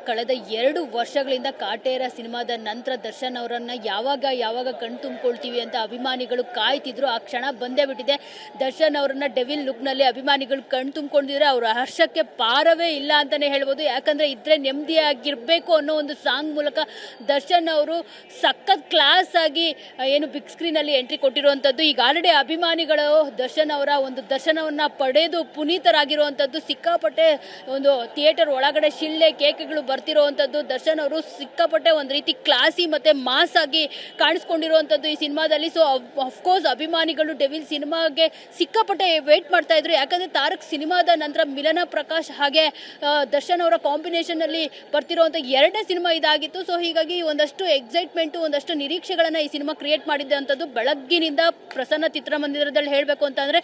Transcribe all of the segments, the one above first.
ಕಳೆದ 2 ವರ್ಷಗಳಿಂದ ಕಾಟೇರ ಸಿನಿಮಾದ ನಂತರ ದರ್ಶನ್ ಅವರನ್ನ ಯಾವಾಗ ಕಣ್ ತುಂಬಿಕೊಳ್ತೀವಿ ಅಂತ ಅಭಿಮಾನಿಗಳು ಕಾಯ್ತಿದ್ರು. ಆ ಕ್ಷಣ ಬಂದೇ ಬಿಟ್ಟಿದೆ. ದರ್ಶನ್ ಅವರನ್ನ ಡೆವಿಲ್ ಲುಕ್ನಲ್ಲಿ ಅಭಿಮಾನಿಗಳು ಕಣ್ ತುಂಬಿಕೊಂಡಿದ್ರೆ ಅವರ ಹರ್ಷಕ್ಕೆ ಪಾರವೇ ಇಲ್ಲ ಅಂತಾನೆ ಹೇಳ್ಬೋದು. ಯಾಕಂದ್ರೆ ಇದ್ರೆ ನೆಮ್ಮದಿಯಾಗಿರ್ಬೇಕು ಅನ್ನೋ ಒಂದು ಸಾಂಗ್ ಮೂಲಕ ದರ್ಶನ್ ಅವರು ಸಖತ್ ಕ್ಲಾಸ್ ಆಗಿ ಏನು ಬಿಗ್ ಸ್ಕ್ರೀನ್ ಅಲ್ಲಿ ಎಂಟ್ರಿ ಕೊಟ್ಟಿರುವಂತದ್ದು. ಈಗ ಆಲ್ರೆಡಿ ಅಭಿಮಾನಿಗಳು ದರ್ಶನ್ ಅವರ ಒಂದು ದರ್ಶನವನ್ನ ಪಡೆದು ಪುನೀತರಾಗಿರುವಂತದ್ದು. ಸಿಕ್ಕಾಪಟ್ಟೆ ಒಂದು ಥಿಯೇಟರ್ ಒಳಗಡೆ ಶಿಳ್ಳೆ ಕೇಕ್ಗಳು ಬರ್ತಿರೋವಂಥದ್ದು. ದರ್ಶನ್ ಅವರು ಸಿಕ್ಕಾಪಟ್ಟೆ ಒಂದು ರೀತಿ ಕ್ಲಾಸಿ ಮತ್ತೆ ಮಾಸ್ ಆಗಿ ಕಾಣಿಸ್ಕೊಂಡಿರುವಂಥದ್ದು ಈ ಸಿನಿಮಾದಲ್ಲಿ. ಸೊ ಅಫ್ಕೋರ್ಸ್ ಅಭಿಮಾನಿಗಳು ಡೆವಿಲ್ ಸಿನಿಮಾಗೆ ಸಿಕ್ಕಾಪಟ್ಟೆ ವೇಟ್ ಮಾಡ್ತಾ ಇದ್ರು. ಯಾಕಂದ್ರೆ ತಾರಕ್ ಸಿನಿಮಾದ ನಂತರ ಮಿಲನ ಪ್ರಕಾಶ್ ಹಾಗೆ ದರ್ಶನ್ ಅವರ ಕಾಂಬಿನೇಷನ್ ಅಲ್ಲಿ ಬರ್ತಿರುವಂಥ 2ನೇ ಸಿನಿಮಾ ಇದಾಗಿತ್ತು. ಸೊ ಹೀಗಾಗಿ ಒಂದಷ್ಟು ಎಕ್ಸೈಟ್ಮೆಂಟು ಒಂದಷ್ಟು ನಿರೀಕ್ಷೆಗಳನ್ನ ಈ ಸಿನಿಮಾ ಕ್ರಿಯೇಟ್ ಮಾಡಿದ್ದಂಥದ್ದು. ಬೆಳಗ್ಗಿನಿಂದ ಪ್ರಸನ್ನ ಚಿತ್ರಮಂದಿರದಲ್ಲಿ ಹೇಳಬೇಕು ಅಂತಂದ್ರೆ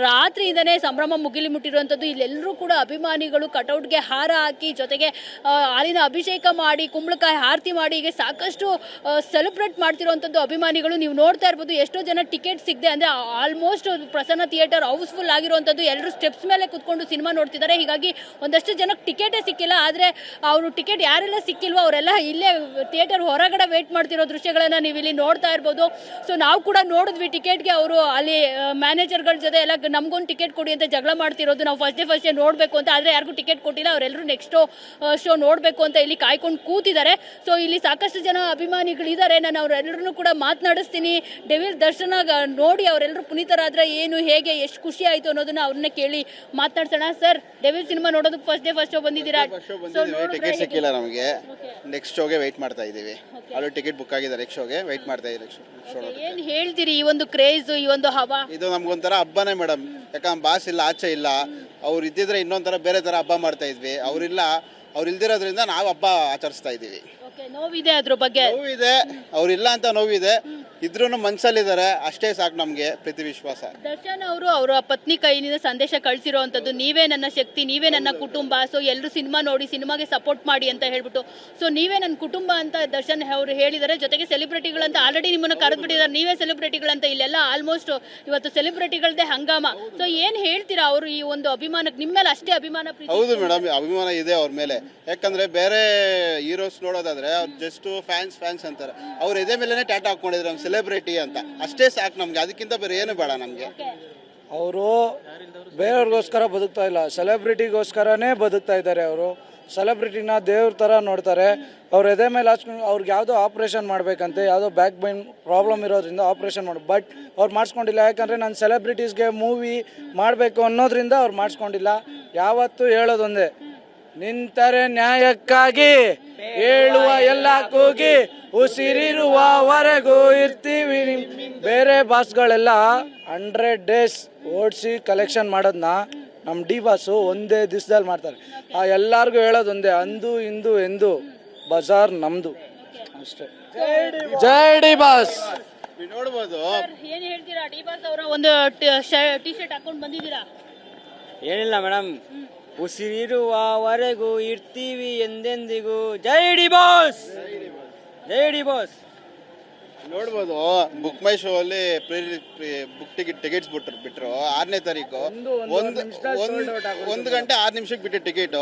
ರಾತ್ರಿಯಿಂದನೇ ಸಂಭ್ರಮ ಮುಗಿಲಿ ಮುಟ್ಟಿರುವಂಥದ್ದು. ಇಲ್ಲೆಲ್ಲರೂ ಕೂಡ ಅಭಿಮಾನಿಗಳು ಕಟೌಟ್ಗೆ ಹಾರ ಹಾಕಿ ಜೊತೆಗೆ ಹಾಲಿನ ಅಭಿಷೇಕ ಮಾಡಿ ಕುಂಬಳಕಾಯಿ ಆರತಿ ಮಾಡಿ ಹೀಗೆ ಸಾಕಷ್ಟು ಸೆಲೆಬ್ರೇಟ್ ಮಾಡ್ತಿರುವಂಥದ್ದು ಅಭಿಮಾನಿಗಳು. ನೀವು ನೋಡ್ತಾ ಇರ್ಬೋದು ಎಷ್ಟೋ ಜನ ಟಿಕೆಟ್ ಸಿಗದೆ ಅಂದರೆ ಆಲ್ಮೋಸ್ಟ್ ಪ್ರಸನ್ನ ಥಿಯೇಟರ್ ಹೌಸ್ಫುಲ್ ಆಗಿರುವಂಥದ್ದು. ಎಲ್ಲರೂ ಸ್ಟೆಪ್ಸ್ ಮೇಲೆ ಕುತ್ಕೊಂಡು ಸಿನಿಮಾ ನೋಡ್ತಿದ್ದಾರೆ. ಹೀಗಾಗಿ ಒಂದಷ್ಟು ಜನಕ್ಕೆ ಟಿಕೆಟೇ ಸಿಕ್ಕಿಲ್ಲ. ಆದರೆ ಅವರು ಟಿಕೆಟ್ ಯಾರೆಲ್ಲ ಸಿಕ್ಕಿಲ್ವೋ ಅವರೆಲ್ಲ ಇಲ್ಲೇ ಥಿಯೇಟರ್ ಹೊರಗಡೆ ವೇಟ್ ಮಾಡ್ತಿರೋ ದೃಶ್ಯಗಳನ್ನು ನೀವು ಇಲ್ಲಿ ನೋಡ್ತಾ ಇರ್ಬೋದು. ಸೊ ನಾವು ಕೂಡ ನೋಡಿದ್ವಿ ಟಿಕೆಟ್ಗೆ ಅವರು ಅಲ್ಲಿ ಮ್ಯಾನೇಜರ್ಗಳ ಜೊತೆ ಎಲ್ಲ ನಮಗೊಂದು ಟಿಕೆಟ್ ಕೊಡಿ ಅಂತ ಜಗಳ ಮಾಡ್ತಿರೋದು. ನಾವು ಫಸ್ಟ್ ಡೇ ನೋಡಬೇಕು ಅಂತ. ಆದರೆ ಯಾರಿಗೂ ಟಿಕೆಟ್ ಕೊಟ್ಟಿಲ್ಲ. ಅವರೆಲ್ಲರೂ ನೆಕ್ಸ್ಟ್ ಶೋ ನೋಡಬೇಕು ಅಂತ ಇಲ್ಲಿ ಕಾಯ್ಕೊಂಡು ಕೂತಿದ್ದಾರೆ. ಸೊ ಇಲ್ಲಿ ಸಾಕಷ್ಟು ಜನ ಅಭಿಮಾನಿಗಳಿದ್ದಾರೆ. ನಾನು ಅವರೆಲ್ಲರೂ ಕೂಡ ಮಾತನಾಡಿಸ್ತೀನಿ. ಡೆವಿಲ್ ದರ್ಶನ ನೋಡಿ ಅವರೆಲ್ಲರೂ ಪುನೀತರಾದ್ರೆ ಏನು ಹೇಗೆ ಎಷ್ಟು ಖುಷಿ ಆಯಿತು ಅನ್ನೋದನ್ನ ಅವ್ರನ್ನ ಕೇಳಿ ಮಾತನಾಡ್ಸೋಣ. ಸರ್, ಡೆವಿಲ್ ಸಿನಿಮಾ ನೋಡೋದಕ್ಕೆ ಫಸ್ಟ್ ಶೋ ಬಂದಿದ್ದೀರಾ? ಟಿಕೆಟ್ ಸಿಕ್ಕಿಲ್ಲ ನಮಗೆ. ನೆಕ್ಸ್ಟ್ ಶೋಗೆ ವೆಯ್ಟ್ ಮಾಡ್ತಾ ಇದ್ದೀವಿ. ಅಲ್ಲಿ ಟಿಕೆಟ್ ಬುಕ್ ಆಗಿದೆ. ನೆಕ್ಸ್ಟ್ ಶೋಗೆ ವೆಯ್ಟ್ ಮಾಡ್ತಾ ಇದ್ದೀವಿ. ಏನ್ ಹೇಳ್ತೀರಿ ಈ ಒಂದು ಕ್ರೇಜ್, ಈ ಒಂದು ಹವಾ? ಇದು ನಮ್ಗೊಂಥರ ಹಬ್ಬನೇ ಮೇಡಮ್. ಯಾಕಂದ್ರೆ ಬಾಸ್ ಇಲ್ಲ, ಆಚೆ ಇಲ್ಲ. ಅವ್ರು ಇದ್ದಿದ್ರೆ ಇನ್ನೊಂಥರ ಬೇರೆ ಥರ ಹಬ್ಬ ಮಾಡ್ತಾ ಇದ್ವಿ. ಅವ್ರು ಇಲ್ದಿರೋದ್ರಿಂದ ನಾವು ಹಬ್ಬ ಆಚರಿಸ್ತಾ ಇದ್ದೀವಿ. ನೋವಿದೆ ಅದ್ರ ಬಗ್ಗೆ? ನೋವಿದೆ, ಅವ್ರಿಲ್ಲ ಅಂತ ನೋವಿದೆ. ಇದ್ರೂ ಮನ್ಸಲ್ಲಿದ್ದಾರೆ, ಅಷ್ಟೇ ಸಾಕು ನಮಗೆ ಪ್ರೀತಿ ವಿಶ್ವಾಸ. ದರ್ಶನ್ ಅವರು ಅವರ ಪತ್ನಿ ಕೈಯಿಂದ ಸಂದೇಶ ಕಳಿಸಿರುವಂಥದ್ದು, ನೀವೇ ನನ್ನ ಶಕ್ತಿ, ನೀವೇ ನನ್ನ ಕುಟುಂಬ. ಸೊ ಎಲ್ಲರೂ ಸಿನಿಮಾ ನೋಡಿ ಸಿನಿಮಾಗೆ ಸಪೋರ್ಟ್ ಮಾಡಿ ಅಂತ ಹೇಳ್ಬಿಟ್ಟು. ಸೊ ನೀವೇ ನನ್ನ ಕುಟುಂಬ ಅಂತ ದರ್ಶನ್ ಅವರು ಹೇಳಿದ್ದಾರೆ. ಜೊತೆಗೆ ಸೆಲೆಬ್ರಿಟಿಗಳಂತ ಆಲ್ರೆಡಿ ನಿಮ್ಮನ್ನು ಕರೆದ್ಬಿಟ್ಟಿದ್ದಾರೆ. ನೀವೇ ಸೆಲೆಬ್ರಿಟಿಗಳಂತ ಇಲ್ಲೆಲ್ಲ ಆಲ್ಮೋಸ್ಟ್ ಇವತ್ತು ಸೆಲೆಬ್ರಿಟಿಗಳದೇ ಹಂಗಾಮ. ಸೊ ಏನ್ ಹೇಳ್ತೀರಾ ಅವರು ಈ ಒಂದು ಅಭಿಮಾನಕ್ಕೆ? ನಿಮ್ಮ ಮೇಲೆ ಅಷ್ಟೇ ಅಭಿಮಾನ? ಹೌದು ಮೇಡಮ್, ಅಭಿಮಾನ ಇದೆ ಅವ್ರ ಮೇಲೆ. ಯಾಕಂದ್ರೆ ಬೇರೆ ಹೀರೋಸ್ ನೋಡೋದಾದ್ರೆ ಅವ್ರು ಜಸ್ಟ್ ಫ್ಯಾನ್ಸ್ ಅಂತಾರೆ. ಅವ್ರ ಎದೆ ಮೇಲೆ ಟ್ಯಾಟೂ ಹಾಕೊಂಡಿದ್ರೆ ಸೆಲೆಬ್ರಿಟಿ ಅಂತ, ಅಷ್ಟೇ ಸಾಕು ನಮ್ಗೆ. ಅದಕ್ಕಿಂತ ಬೇರೆ ಏನು ಬೇಡ ನಮ್ಗೆ. ಅವರು ಬೇರೆಯವ್ರಿಗೋಸ್ಕರ ಬದುಕ್ತಾ ಇಲ್ಲ, ಸೆಲೆಬ್ರಿಟಿಗೋಸ್ಕರನೇ ಬದುಕ್ತಾ ಇದ್ದಾರೆ. ಅವರು ಸೆಲೆಬ್ರಿಟಿನ ದೇವ್ರ ಥರ ನೋಡ್ತಾರೆ. ಅವ್ರ ಎದೆ ಮೇಲೆ ಹಾಚ್ಕೊಂಡು ಅವ್ರಿಗೆ ಯಾವುದೋ ಆಪ್ರೇಷನ್ ಮಾಡಬೇಕಂತೆ, ಯಾವುದೋ ಬ್ಯಾಕ್ ಬೈನ್ ಪ್ರಾಬ್ಲಮ್ ಇರೋದ್ರಿಂದ ಆಪ್ರೇಷನ್ ಬಟ್ ಅವ್ರು ಮಾಡಿಸ್ಕೊಂಡಿಲ್ಲ. ಯಾಕಂದರೆ ನಾನು ಸೆಲೆಬ್ರಿಟೀಸ್ಗೆ ಮೂವಿ ಮಾಡಬೇಕು ಅನ್ನೋದ್ರಿಂದ ಅವ್ರು ಮಾಡಿಸ್ಕೊಂಡಿಲ್ಲ. ಯಾವತ್ತೂ ಹೇಳೋದೊಂದೇ, ನಿಂತರೆ ನ್ಯಾಯಕ್ಕಾಗಿ ಹೇಳುವ ಎಲ್ಲ ಕೂಗಿ ಉಸಿರಿರುವವರೆಗೂ ಇರ್ತೀವಿ. ಬೇರೆ ಬಾಸ್ಗಳೆಲ್ಲ 100 days ಓಡಿಸಿ ಕಲೆಕ್ಷನ್ ಮಾಡೋದನ್ನ ನಮ್ಮ ಡಿ ಬಾಸು ಒಂದೇ ದಿವಸದಲ್ಲಿ ಮಾಡ್ತಾರೆ. ಎಲ್ಲರಿಗೂ ಹೇಳೋದೊಂದೇ, ಅಂದು ಇಂದು ಎಂದು ಬಜಾರ್ ನಮ್ದು ಅಷ್ಟೇ. ಜೈ ಡಿ ಬಾಸ್. ನೋಡ್ಬೋದು. ಏನ್ ಹೇಳ್ತೀರಾ? ಡಿ ಬಾಸ್ ಅವರ ಒಂದು ಟಿ ಶರ್ಟ್ ಹಾಕೊಂಡು ಬಂದಿದ್ದೀರಾ? ಏನಿಲ್ಲ ಮೇಡಮ್, ಉಸಿರಿರುವವರೆಗೂ ಇರ್ತೀವಿ ಎಂದೆಂದಿಗೂ. ಜೈ ಡಿ ಬಾಸ್, ಜೈ ಡಿ ಬಾಸ್. ನೋಡ್ಬೋದು, ಬುಕ್ ಮೈ ಶೋ ಅಲ್ಲಿ ಬುಕ್ ಟಿಕೆಟ್ಸ್ ಬಿಟ್ರು 6ನೇ ತಾರೀಕು. 1 ಗಂಟೆ 6 ನಿಮಿಷಕ್ಕೆ ಬಿಟ್ಟು ಟಿಕೆಟ್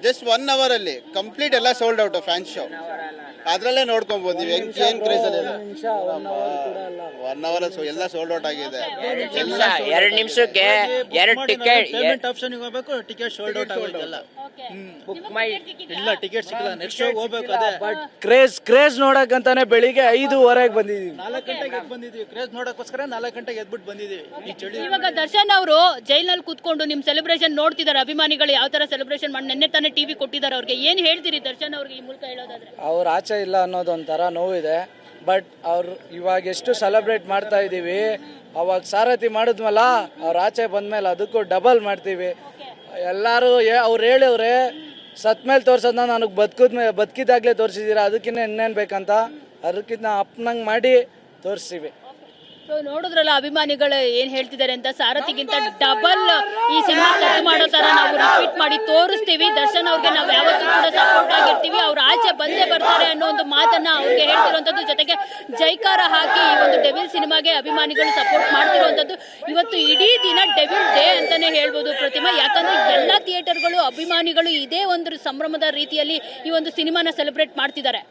ಜಸ್ಟ್ 1 hour ಅಲ್ಲಿ ಕಂಪ್ಲೀಟ್ ಎಲ್ಲ ಸೋಲ್ಡ್ ಔಟ್. ಫ್ಯಾನ್ ಶೋ ಅದ್ರಲ್ಲೇ ನೋಡ್ಕೊಂಡ್ ಬಂದಿವಿ. ಏನ್ ಕ್ರೇಜ್ ಅಲ್ಲಿ 1 hour ಎಲ್ಲ ಸೋಲ್ಡ್ ಔಟ್ ಆಗಿದೆ. 2 ನಿಮಿಷಕ್ಕೆ 2 ಟಿಕೆಟ್. ಪೇಮೆಂಟ್ ಆಪ್ಷನ್ ಹೋಗ್ಬೇಕು, ಟಿಕೆಟ್ ಸೋಲ್ಡ್ ಔಟ್ ಆಗೋಯ್ತಲ್ಲ. ಬುಕ್ ಮೈ ಇಲ್ಲ, ಟಿಕೆಟ್ ಸಿಕ್ಕಿಲ್ಲ. ನೆಕ್ಸ್ಟ್ ಶೋ ಹೋಗ್ಬೇಕು. ಅದೇ ಬಟ್ ಕ್ರೇಜ್ ನೋಡಕ್ಕಂತಾನೆ ಬೆಳಿಗ್ಗೆ 5:15 ಬಂದಿದ್ದೀವಿ. 4 ಗಂಟೆಗೆ ಎದ್ದು ಬಂದಿದ್ದೀವಿ. ಕ್ರೇಜ್ ನೋಡಕ್ಕೋಸ್ಕರ 4 ಗಂಟೆಗೆ ಎದ್ಬಿಟ್ಟು ಬಂದಿದ್ದೀವಿ. ಈ ಚಳಿ ಇವಾಗ ದರ್ಶನ್ ಅವರು ಜೈಲ್ನಲ್ಲಿ ಕೂತ್ಕೊಂಡು ನಿಮ್ ಸೆಲೆಬ್ರೇಷನ್ ನೋಡ್ತಿದ್ದಾರೆ. ಅಭಿಮಾನಿಗಳು ಯಾವ ತರ ಸೆಲೆಬ್ರೇಷನ್ ಮಾಡಿ ನೆನ್ನೆ ತಾನೇ ಟಿವಿ ಕೊಟ್ಟಿದ್ದಾರೆ. ಅವ್ರಿಗೆ ಏನ್ ಹೇಳ್ತೀರಿ ದರ್ಶನ್ ಅವ್ರಿಗೆ ಈ ಮೂಲಕ ಹೇಳೋದಾದ್ರೆ? ಅವ್ರ ಆಚೆ ಇಲ್ಲ ಅನ್ನೋದೊಂಥರ ನೋವಿದೆ. ಬಟ್ ಅವ್ರು ಇವಾಗ ಎಷ್ಟು ಸೆಲೆಬ್ರೇಟ್ ಮಾಡ್ತಾ ಇದ್ದೀವಿ, ಅವಾಗ ಸಾರಥಿ ಮಾಡಿದ್ವಲ್ಲ, ಅವ್ರ ಆಚೆ ಬಂದ್ಮೇಲೆ ಅದಕ್ಕೂ ಡಬಲ್ ಮಾಡ್ತೀವಿ. ಎಲ್ಲರೂ ಅವ್ರು ಹೇಳಿವ್ರೆ, ಸತ್ ಮೇಲೆ ತೋರ್ಸೋದನ್ನ ನನಗೆ ಬದುಕಿದಾಗಲೇ ತೋರಿಸಿದ್ದೀರಾ, ಅದಕ್ಕಿಂತ ಇನ್ನೇನು ಬೇಕಂತ, ಅದಕ್ಕಿಂತ ಅಪ್ಪನಂಗೆ ಮಾಡಿ ತೋರಿಸ್ತೀವಿ. ಸೊ ನೋಡಿದ್ರಲ್ಲ ಅಭಿಮಾನಿಗಳು ಏನ್ ಹೇಳ್ತಿದ್ದಾರೆ ಅಂತ. ಸಾರಥಿಗಿಂತ ಡಬಲ್ ಈ ಸಿನಿಮಾ ಕಟ್ ಮಾಡೋ ತರ ನಾವು ರಿಪೀಟ್ ಮಾಡಿ ತೋರಿಸ್ತೀವಿ. ದರ್ಶನ್ ಅವ್ರಿಗೆ ನಾವು ಯಾವತ್ತೂ ಕೂಡ ಸಪೋರ್ಟ್ ಆಗಿರ್ತೀವಿ. ಅವ್ರ ಆಚೆ ಬಂದೇ ಬರ್ತಾರೆ ಅನ್ನೋ ಅನ್ನೋ ಒಂದು ಮಾತನ್ನ ಅವ್ರಿಗೆ ಹೇಳ್ತಿರುವಂತದ್ದು, ಜೊತೆಗೆ ಜೈಕಾರ ಹಾಕಿ ಈ ಒಂದು ಡೆವಿಲ್ ಸಿನಿಮಾಗೆ ಅಭಿಮಾನಿಗಳು ಸಪೋರ್ಟ್ ಮಾಡ್ತಿರುವಂತದ್ದು. ಇವತ್ತು ಇಡೀ ದಿನ ಡೆವಿಲ್ ಡೇ ಅಂತಾನೆ ಹೇಳ್ಬೋದು ಪ್ರತಿಮಾ, ಯಾಕಂದ್ರೆ ಎಲ್ಲ ಥಿಯೇಟರ್ಗಳು ಅಭಿಮಾನಿಗಳು ಇದೇ ಒಂದು ಸಂಭ್ರಮದ ರೀತಿಯಲ್ಲಿ ಈ ಒಂದು ಸಿನಿಮಾನ ಸೆಲೆಬ್ರೇಟ್ ಮಾಡ್ತಿದ್ದಾರೆ.